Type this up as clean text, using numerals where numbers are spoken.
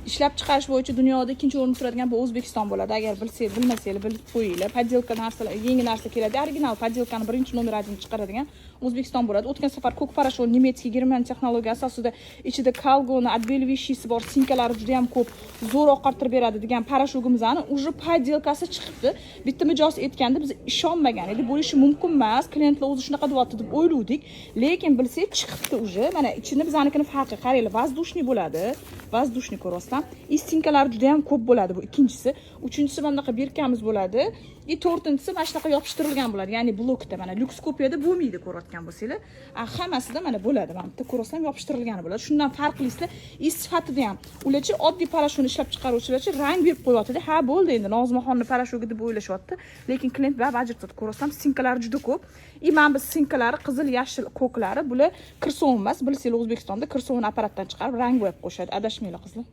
ishlab chiqarish bo'yicha dunyoda ikkinchi o'rinda turadigan bu O'zbekiston bo'ladi. Agar bilmasanglar, bilib qo'yinglar. Poddelka narsalar, yangi narsa keladi. Original poddelkani birinchi nomer 1 chiqaradigan O'zbekiston bo'ladi. O'tgan safar ko'k parashut nemetskiy german texnologiyasi asosida ichida kalgoni, adbelvishisi bor, sinkalari juda ham ko'p, zo'r oqartirib beradi degan parashutimizni уже poddelkasi chiqibdi. Bitta mijoz aytganda biz ishonmagan edik. Bo'lishi mumkin emas. Klientlar o'zi shunaqa deyapti deb o'yladik. Lekin bilsangiz chiqibdi уже. Mana ichini biznikini farqi qaranglar, vazdushniy bo'ladi. Vazdushniy ko'rasizlar. Istinkalari juda ham ko'p bo'ladi bu ikkinchisi. Uchinchisi mana bunaqa birkamiz bo'ladi. To'rtinchisi mana shunaqa yopishtirilgan bo'ladi. Ya'ni blokda mana lyuks kopiyada bo'lmaydi ko'rayotgan bo'lsanglar. Hammasida mana bo'ladi. Mana bitta ko'rasam yopishtirilgan bo'ladi. Shundan farqlisi is sifatida ham. Ularchi oddiy parashutni ishlab chiqaruvchilarchi rang berib qo'yapti. Ha, bo'ldi endi Nozmaxonni parashuti deb o'ylashyapti. Lekin klient baribir ajratadi. Ko'rasam sinkalari juda ko'p. Mana bu sinkalari qizil, yashil, ko'klari bular kirsovun emas. Bilsanglar O'zbekistonda kirsovun apparatdan chiqarib rang bo'yab qo'yishadi. Adashmanglar qizlar.